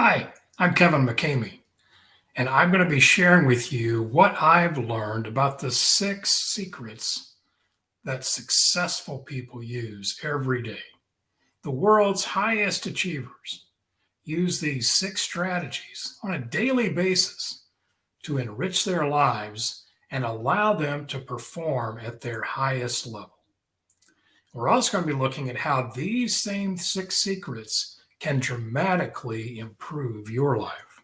Hi, I'm Kevin McCamey, and I'm going to be sharing with you what I've learned about the 6 secrets that successful people use every day. The world's highest achievers use these 6 strategies on a daily basis to enrich their lives and allow them to perform at their highest level. We're also going to be looking at how these same 6 secrets can dramatically improve your life.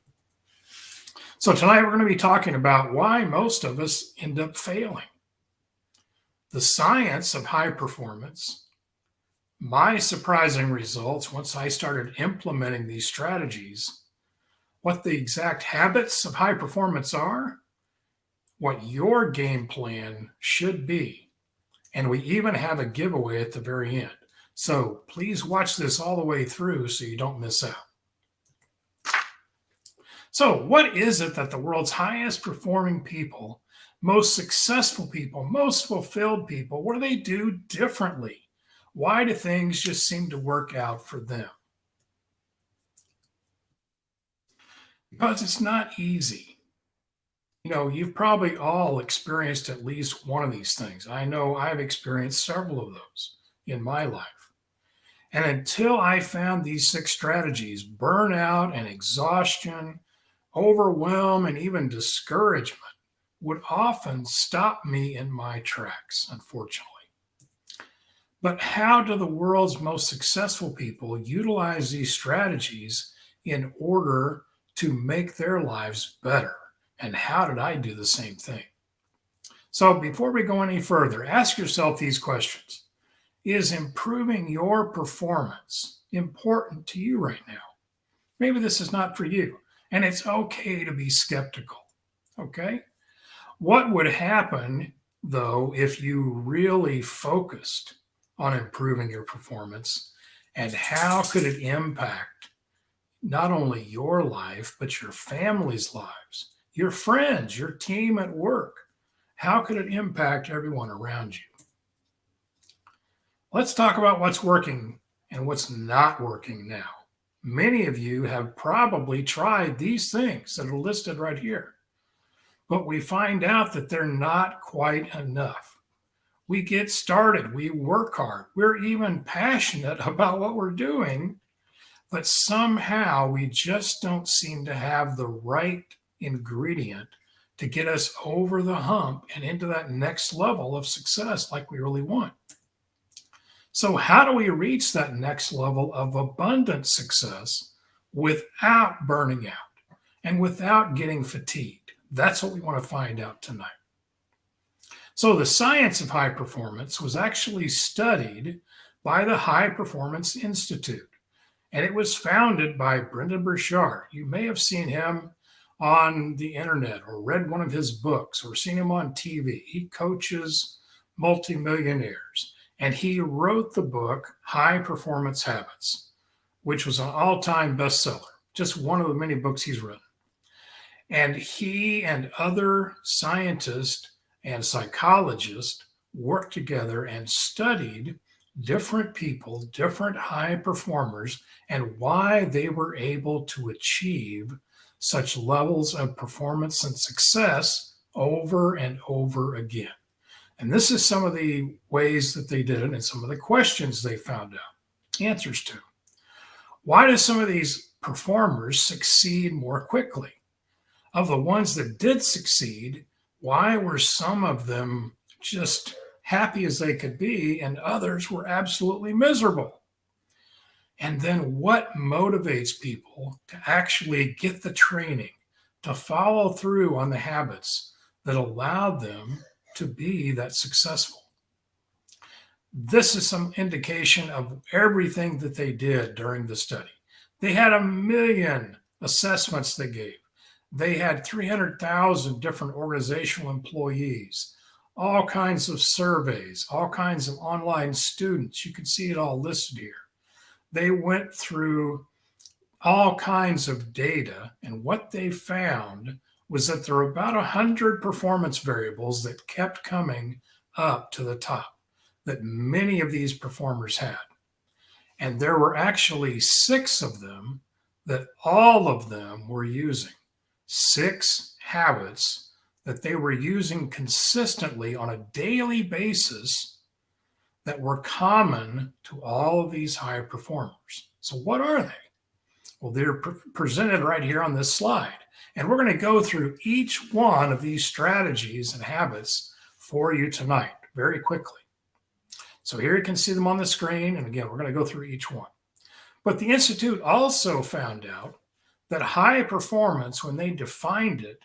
So, tonight we're going to be talking about why most of us end up failing, the science of high performance, my surprising results once I started implementing these strategies, what the exact habits of high performance are, what your game plan should be, and we even have a giveaway at the very end. So, please watch this all the way through so you don't miss out. So, what is it that the world's highest performing people, most successful people, most fulfilled people, what do they do differently? Why do things just seem to work out for them? Because it's not easy. You've probably all experienced at least one of these things. I know I've experienced several of those in my life. And until I found these 6 strategies, burnout and exhaustion, overwhelm, and even discouragement would often stop me in my tracks, unfortunately. But how do the world's most successful people utilize these strategies in order to make their lives better? And how did I do the same thing? So before we go any further, ask yourself these questions. Is improving your performance important to you right now? Maybe this is not for you, and it's okay to be skeptical. Okay? What would happen, though, if you really focused on improving your performance, and how could it impact not only your life, but your family's lives, your friends, your team at work? How could it impact everyone around you? Let's talk about what's working and what's not working now. Many of you have probably tried these things that are listed right here, but we find out that they're not quite enough. We get started, we work hard, we're even passionate about what we're doing, but somehow we just don't seem to have the right ingredient to get us over the hump and into that next level of success like we really want. So, how do we reach that next level of abundant success without burning out and without getting fatigued? That's what we want to find out tonight. So, the science of high performance was actually studied by the High Performance Institute, and it was founded by Brendan Burchard. You may have seen him on the internet or read one of his books or seen him on TV. He coaches multimillionaires. And he wrote the book High Performance Habits, which was an all-time bestseller, just one of the many books he's written. And he and other scientists and psychologists worked together and studied different people, different high performers, and why they were able to achieve such levels of performance and success over and over again. And this is some of the ways that they did it and some of the questions they found out answers to. Why do some of these performers succeed more quickly? Of the ones that did succeed, why were some of them just happy as they could be and others were absolutely miserable? And then what motivates people to actually get the training, to follow through on the habits that allowed them to be that successful? This is some indication of everything that they did during the study. They had 1,000,000 assessments they gave. They had 300,000 different organizational employees, all kinds of surveys, all kinds of online students. You can see it all listed here. They went through all kinds of data, and what they found was that there were about 100 performance variables that kept coming up to the top that many of these performers had. And there were actually 6 of them that all of them were using 6 habits that they were using consistently on a daily basis that were common to all of these high performers. So, what are they? Well, they're presented right here on this slide. And we're going to go through each one of these strategies and habits for you tonight very quickly. So here you can see them on the screen. And again, we're going to go through each one. But the Institute also found out that high performance, when they defined it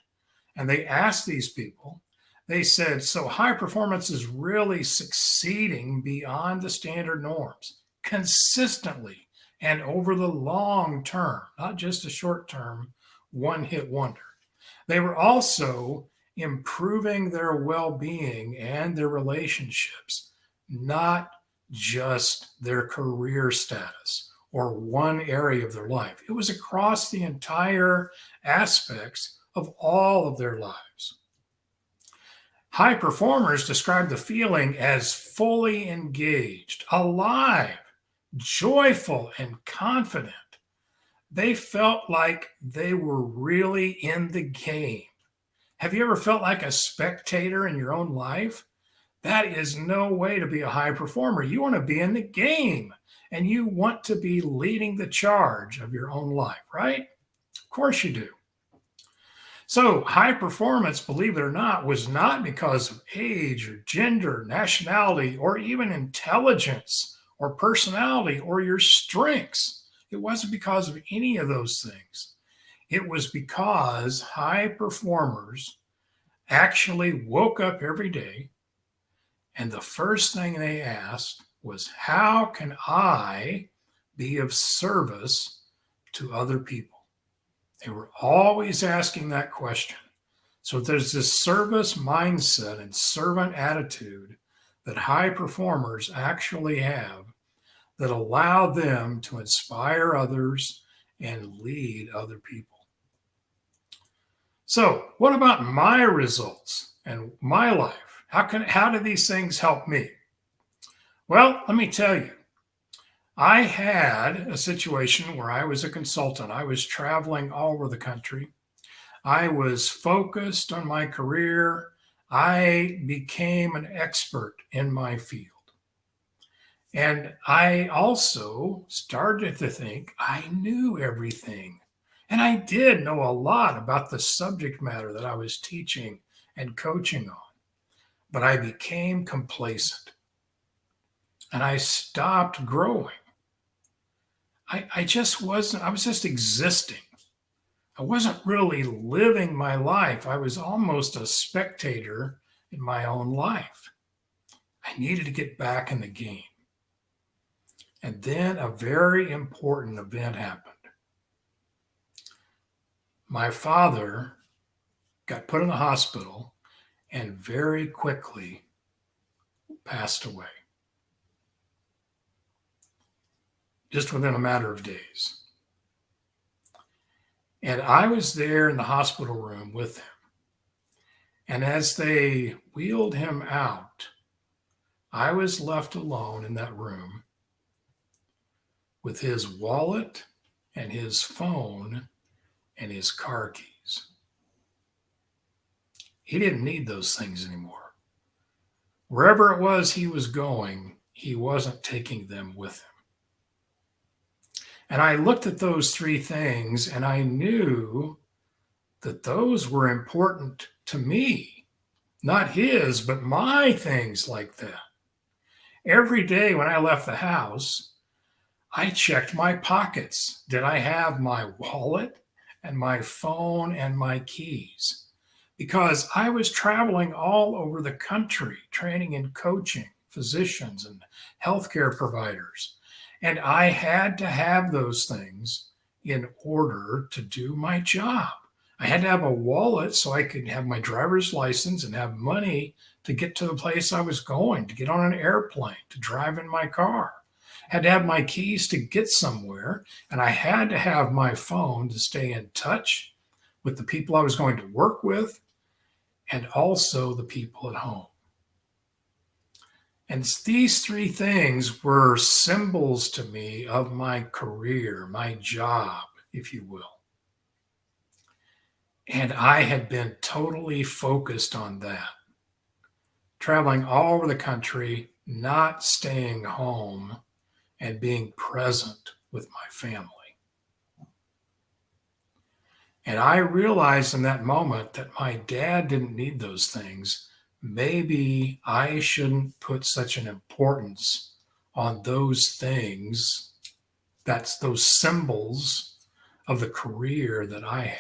and they asked these people, they said, so high performance is really succeeding beyond the standard norms consistently and over the long term, not just a short term, one hit wonder. They were also improving their well being and their relationships, not just their career status or one area of their life. It was across the entire aspects of all of their lives. High performers describe the feeling as fully engaged, alive, joyful, and confident. They felt like they were really in the game. Have you ever felt like a spectator in your own life? That is no way to be a high performer. You want to be in the game and you want to be leading the charge of your own life, right? Of course you do. So, high performance, believe it or not, was not because of age or gender, nationality, or even intelligence or personality or your strengths. It wasn't because of any of those things. It was because high performers actually woke up every day and the first thing they asked was, how can I be of service to other people? They were always asking that question. So there's this service mindset and servant attitude that high performers actually have that allow them to inspire others and lead other people. So, what about my results and my life? How do these things help me? Well, let me tell you. I had a situation where I was a consultant. I was traveling all over the country. I was focused on my career. I became an expert in my field. And I also started to think I knew everything. And I did know a lot about the subject matter that I was teaching and coaching on. But I became complacent and I stopped growing. I was just existing. I wasn't really living my life. I was almost a spectator in my own life. I needed to get back in the game. And then a very important event happened. My father got put in the hospital and very quickly passed away. Just within a matter of days. And I was there in the hospital room with him. And as they wheeled him out, I was left alone in that room with his wallet and his phone and his car keys. He didn't need those things anymore. Wherever it was he was going, he wasn't taking them with him. And I looked at those 3 things and I knew that those were important to me, not his, but my things like that. Every day when I left the house, I checked my pockets. Did I have my wallet and my phone and my keys? Because I was traveling all over the country, training and coaching physicians and healthcare providers. And I had to have those things in order to do my job. I had to have a wallet so I could have my driver's license and have money to get to the place I was going, to get on an airplane, to drive in my car. I had to have my keys to get somewhere, and I had to have my phone to stay in touch with the people I was going to work with and also the people at home. And these 3 things were symbols to me of my career, my job, if you will. And I had been totally focused on that, traveling all over the country, not staying home and being present with my family. And I realized in that moment that my dad didn't need those things. Maybe I shouldn't put such an importance on those things, that's those symbols of the career that I had.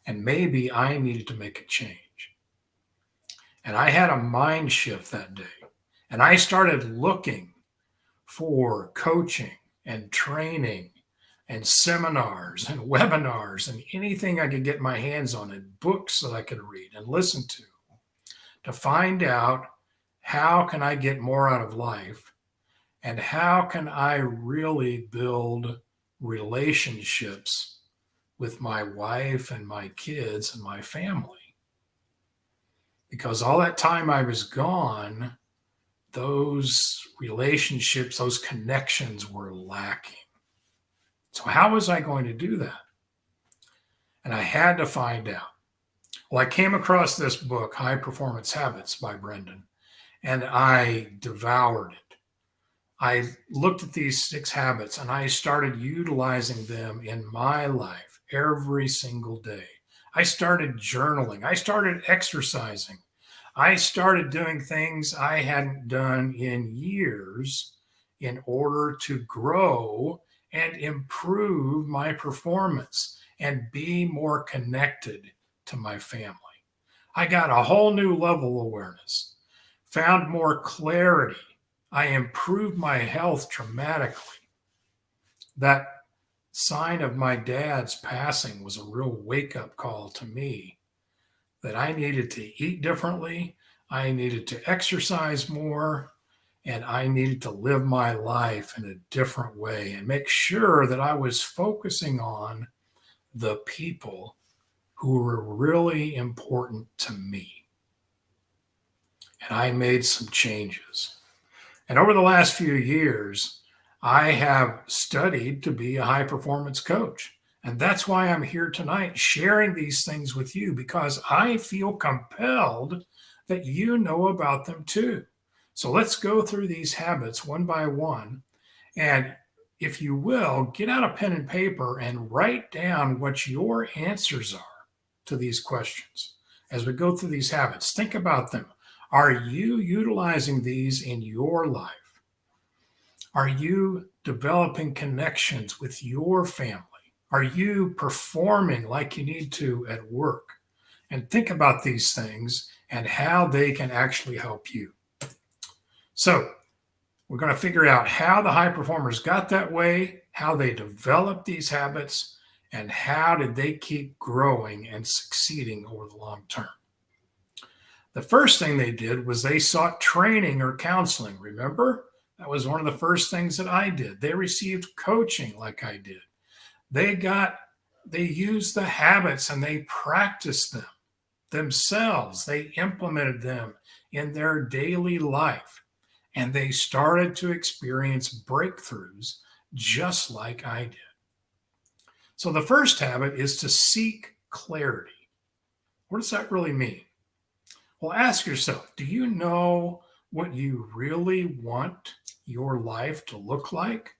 And maybe I needed to make a change. And I had a mind shift that day. And I started looking for coaching and training and seminars and webinars and anything I could get my hands on, and books that I could read and listen to find out how can I get more out of life and how can I really build relationships with my wife and my kids and my family. Because all that time I was gone, those relationships, those connections were lacking. So how was I going to do that? And I had to find out. Well, I came across this book, High Performance Habits by Brendan, and I devoured it. I looked at these 6 habits and I started utilizing them in my life every single day. I started journaling. I started exercising. I started doing things I hadn't done in years in order to grow and improve my performance and be more connected to my family. I got a whole new level of awareness, found more clarity. I improved my health dramatically. That sign of my dad's passing was a real wake-up call to me that I needed to eat differently, I needed to exercise more, and I needed to live my life in a different way and make sure that I was focusing on the people who were really important to me. And I made some changes. And over the last few years, I have studied to be a high performance coach. And that's why I'm here tonight sharing these things with you, because I feel compelled that you know about them too. So let's go through these habits one by one. And if you will, get out a pen and paper and write down what your answers are to these questions. As we go through these habits, think about them. Are you utilizing these in your life? Are you developing connections with your family? Are you performing like you need to at work? And think about these things and how they can actually help you. So we're going to figure out how the high performers got that way, how they developed these habits, and how did they keep growing and succeeding over the long term. The first thing they did was they sought training or counseling. Remember? That was one of the first things that I did. They received coaching like I did. They used the habits and they practiced them themselves. They implemented them in their daily life. And they started to experience breakthroughs just like I did. So the first habit is to seek clarity. What does that really mean? Well, ask yourself, do you know what you really want your life to look like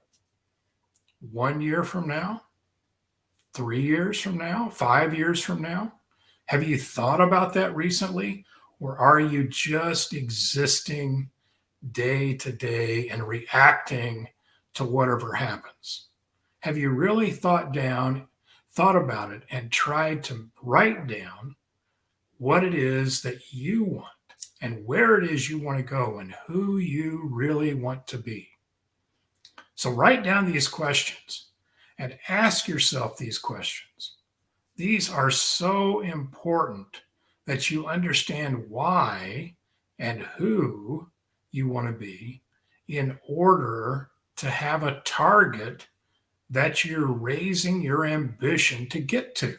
1 year from now, 3 years from now, 5 years from now? Have you thought about that recently? Or are you just existing day to day and reacting to whatever happens? Have you really thought about it and tried to write down what it is that you want and where it is you want to go and who you really want to be? So write down these questions and ask yourself these questions. These are so important that you understand why and who you want to be in order to have a target that you're raising your ambition to get to.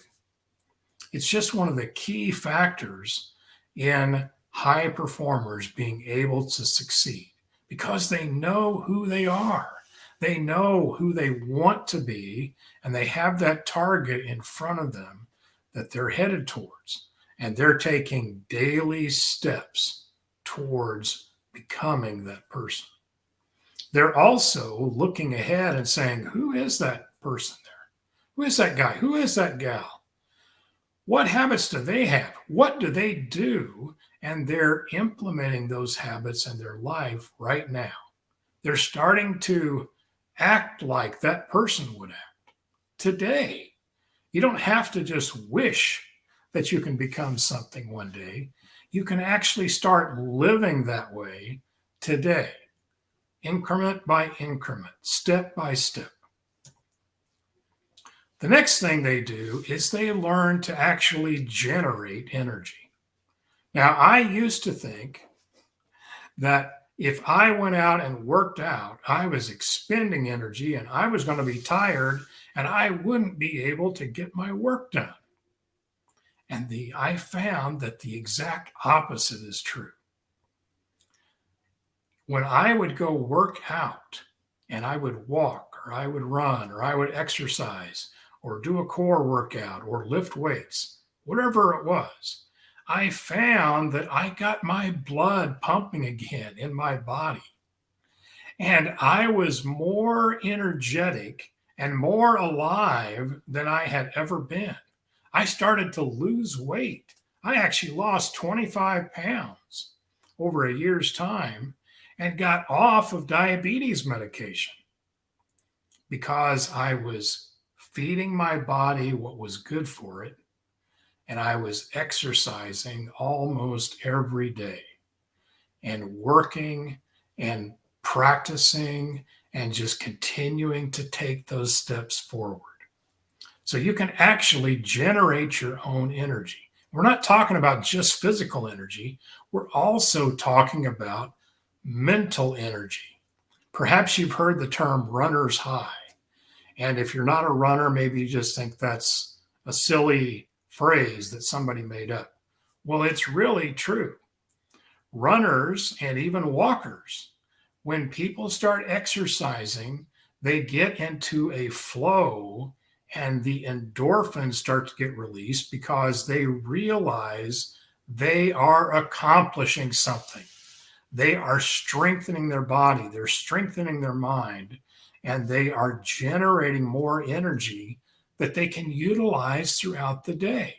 It's just one of the key factors in high performers being able to succeed because they know who they are. They know who they want to be, and they have that target in front of them that they're headed towards. And they're taking daily steps towards becoming that person. They're also looking ahead and saying, who is that person there? Who is that guy? Who is that gal? What habits do they have? What do they do? And they're implementing those habits in their life right now. They're starting to act like that person would act today. You don't have to just wish that you can become something one day. You can actually start living that way today, increment by increment, step by step. The next thing they do is they learn to actually generate energy. Now, I used to think that if I went out and worked out, I was expending energy and I was going to be tired and I wouldn't be able to get my work done. And I found that the exact opposite is true. When I would go work out and I would walk or I would run or I would exercise or do a core workout or lift weights, whatever it was, I found that I got my blood pumping again in my body. And I was more energetic and more alive than I had ever been. I started to lose weight. I actually lost 25 pounds over a year's time and got off of diabetes medication because I was feeding my body what was good for it, and I was exercising almost every day and working and practicing and just continuing to take those steps forward. So you can actually generate your own energy. We're not talking about just physical energy. We're also talking about mental energy. Perhaps you've heard the term runner's high. And if you're not a runner, maybe you just think that's a silly phrase that somebody made up. Well, it's really true. Runners and even walkers, when people start exercising, they get into a flow and the endorphins start to get released because they realize they are accomplishing something. They are strengthening their body, they're strengthening their mind, and they are generating more energy that they can utilize throughout the day.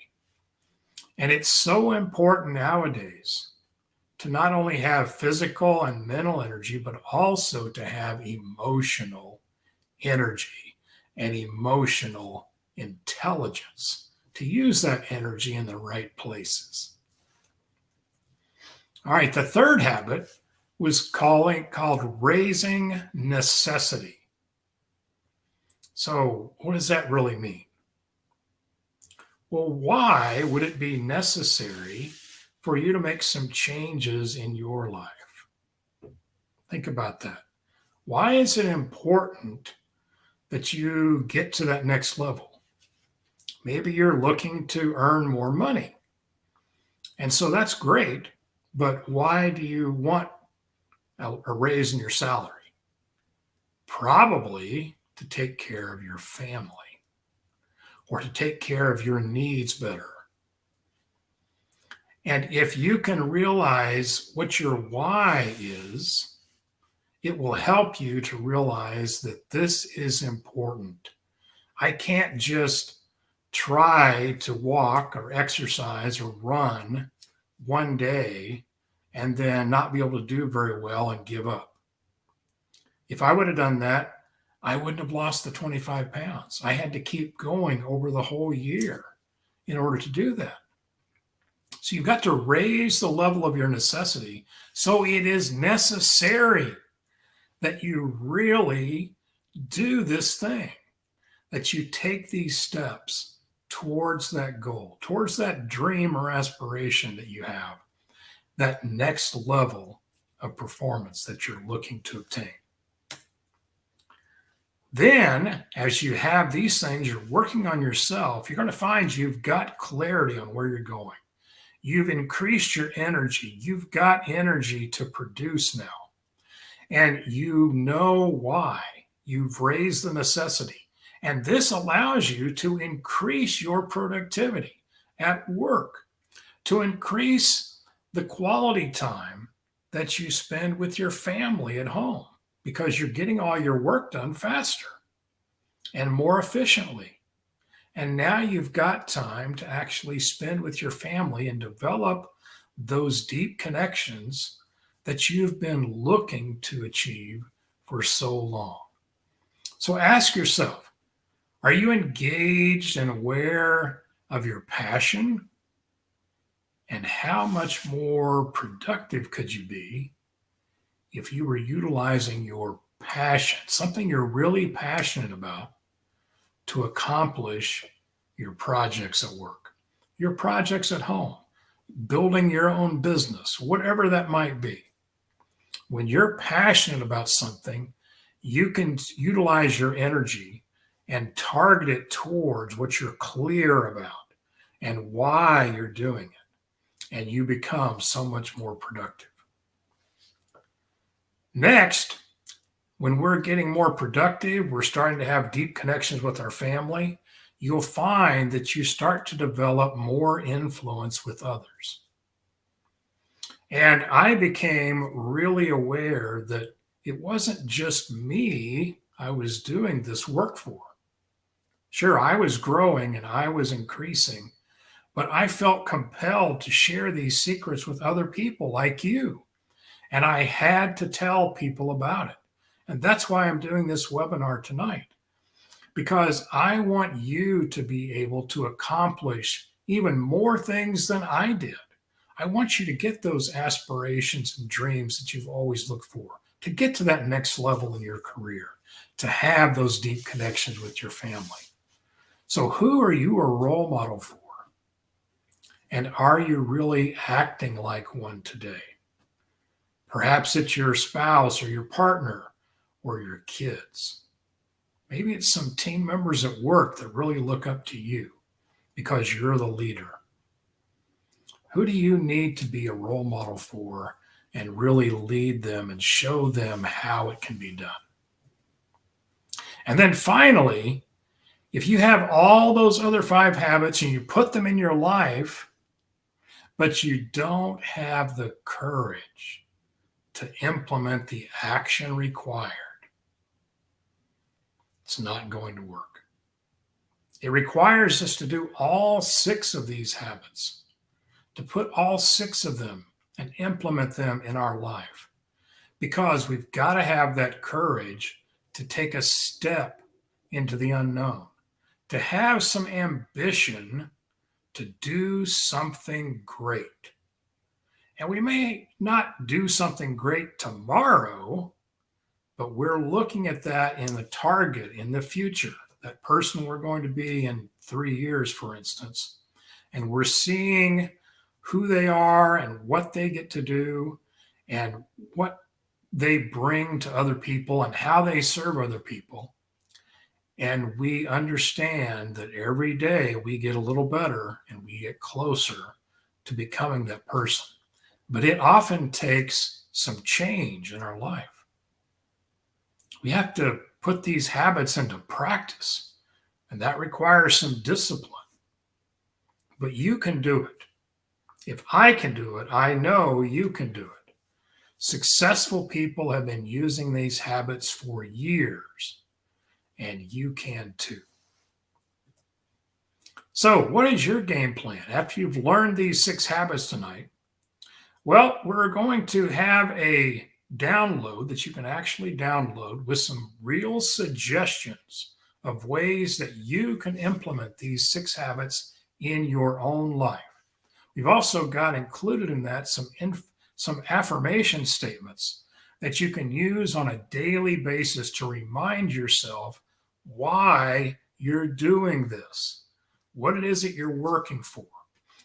And it's so important nowadays to not only have physical and mental energy, but also to have emotional energy and emotional intelligence to use that energy in the right places. All right, the third habit was called raising necessity. So what does that really mean? Well, why would it be necessary for you to make some changes in your life? Think about that. Why is it important that you get to that next level? Maybe you're looking to earn more money. And so that's great, but why do you want a raise in your salary? Probably to take care of your family or to take care of your needs better. And if you can realize what your why is, it will help you to realize that this is important. I can't just try to walk or exercise or run one day and then not be able to do very well and give up. If I would have done that, I wouldn't have lost the 25 pounds. I had to keep going over the whole year in order to do that. So you've got to raise the level of your necessity. So it is necessary that you really do this thing, that you take these steps towards that goal, towards that dream or aspiration that you have, that next level of performance that you're looking to obtain. Then, as you have these things, you're working on yourself, you're going to find you've got clarity on where you're going. You've increased your energy. You've got energy to produce now. And you know why. You've raised the necessity. And this allows you to increase your productivity at work, to increase the quality time that you spend with your family at home because you're getting all your work done faster and more efficiently. And now you've got time to actually spend with your family and develop those deep connections that you've been looking to achieve for so long. So ask yourself, are you engaged and aware of your passion? And how much more productive could you be if you were utilizing your passion, something you're really passionate about, to accomplish your projects at work, your projects at home, building your own business, whatever that might be? When you're passionate about something, you can utilize your energy and target it towards what you're clear about and why you're doing it. And you become so much more productive. Next, when we're getting more productive, we're starting to have deep connections with our family, you'll find that you start to develop more influence with others. And I became really aware that it wasn't just me I was doing this work for. Sure, I was growing and I was increasing, but I felt compelled to share these secrets with other people like you. And I had to tell people about it. And that's why I'm doing this webinar tonight, because I want you to be able to accomplish even more things than I did. I want you to get those aspirations and dreams that you've always looked for, to get to that next level in your career, to have those deep connections with your family. So who are you a role model for? And are you really acting like one today? Perhaps it's your spouse or your partner or your kids. Maybe it's some team members at work that really look up to you because you're the leader. Who do you need to be a role model for and really lead them and show them how it can be done? And then finally, if you have all those other 5 habits and you put them in your life, but you don't have the courage to implement the action required, it's not going to work. It requires us to do all 6 of these habits, to put all 6 of them and implement them in our life, because we've got to have that courage to take a step into the unknown, to have some ambition to do something great. And we may not do something great tomorrow, but we're looking at that in the target in the future, that person we're going to be in 3 years, for instance. And we're seeing who they are and what they get to do and what they bring to other people and how they serve other people. And we understand that every day we get a little better and we get closer to becoming that person. But it often takes some change in our life. We have to put these habits into practice, and that requires some discipline. But you can do it. If I can do it, I know you can do it. Successful people have been using these habits for years, and you can too. So, what is your game plan after you've learned these 6 habits tonight? Well, we're going to have a download that you can actually download with some real suggestions of ways that you can implement these 6 habits in your own life. We've also got included in that some affirmation statements that you can use on a daily basis to remind yourself why you're doing this, what it is that you're working for.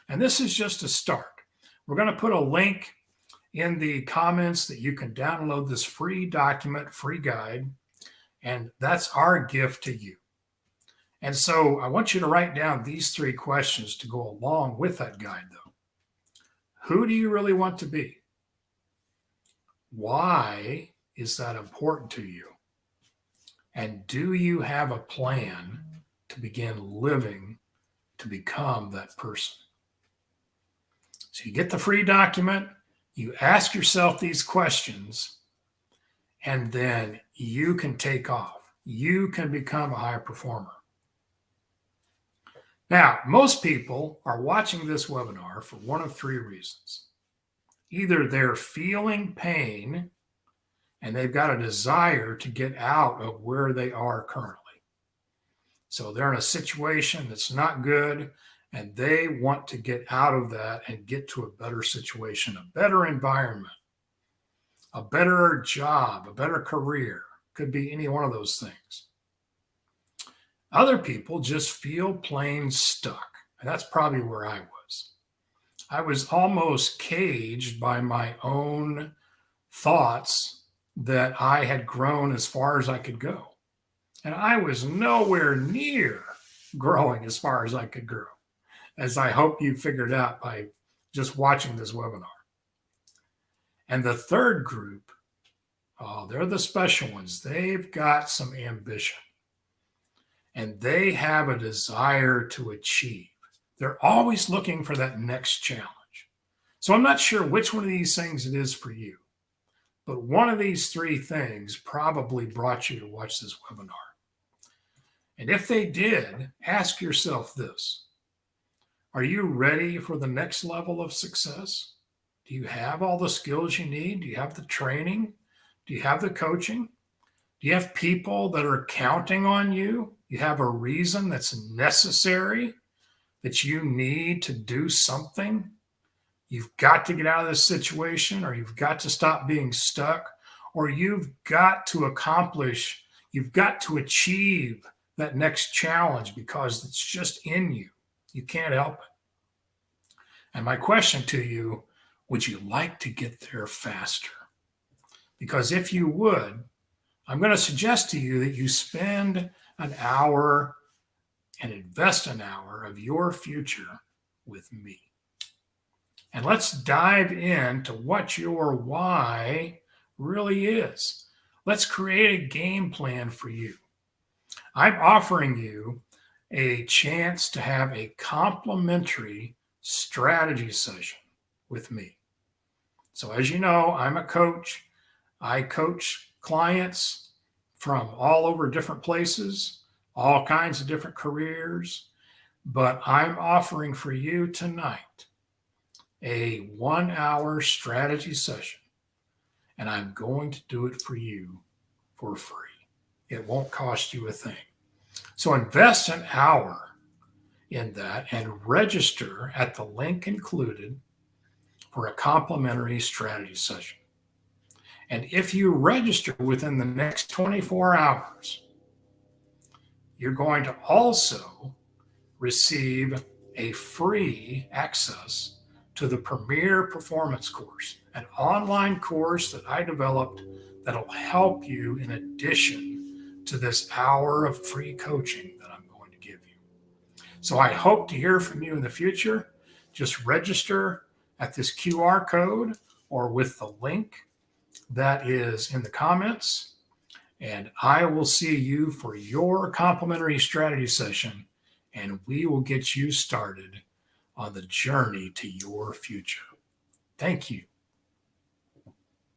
And this is just a start. We're going to put a link in the comments that you can download this free document, free guide, and that's our gift to you. And so I want you to write down these 3 questions to go along with that guide, though. Who do you really want to be? Why is that important to you? And do you have a plan to begin living to become that person? So you get the free document, you ask yourself these questions, and then you can take off. You can become a high performer. Now, most people are watching this webinar for one of three reasons. Either they're feeling pain and they've got a desire to get out of where they are currently. So they're in a situation that's not good and they want to get out of that and get to a better situation, a better environment, a better job, a better career. Could be any one of those things. Other people just feel plain stuck. And that's probably where I was. I was almost caged by my own thoughts that I had grown as far as I could go. And I was nowhere near growing as far as I could grow, as I hope you figured out by just watching this webinar. And the third group, oh, they're the special ones. They've got some ambition and they have a desire to achieve. They're always looking for that next challenge. So I'm not sure which one of these things it is for you, but one of these three things probably brought you to watch this webinar. And if they did, ask yourself this: are you ready for the next level of success? Do you have all the skills you need? Do you have the training? Do you have the coaching? Do you have people that are counting on you? You have a reason that's necessary, that you need to do something? You've got to get out of this situation, or you've got to stop being stuck, or you've got to accomplish, you've got to achieve that next challenge because it's just in you. You can't help it. And my question to you, would you like to get there faster? Because if you would, I'm going to suggest to you that you spend an hour and invest an hour of your future with me. And let's dive into what your why really is. Let's create a game plan for you. I'm offering you a chance to have a complimentary strategy session with me. So as you know, I'm a coach. I coach clients from all over different places, all kinds of different careers, but I'm offering for you tonight a 1 hour strategy session, and I'm going to do it for you for free. It won't cost you a thing. So invest an hour in that and register at the link included for a complimentary strategy session. And if you register within the next 24 hours, you're going to also receive a free access to the Premier Performance Course, an online course that I developed that'll help you in addition to this hour of free coaching that I'm going to give you. So I hope to hear from you in the future. Just register at this QR code or with the link that is in the comments, and I will see you for your complimentary strategy session, and we will get you started on the journey to your future. Thank you.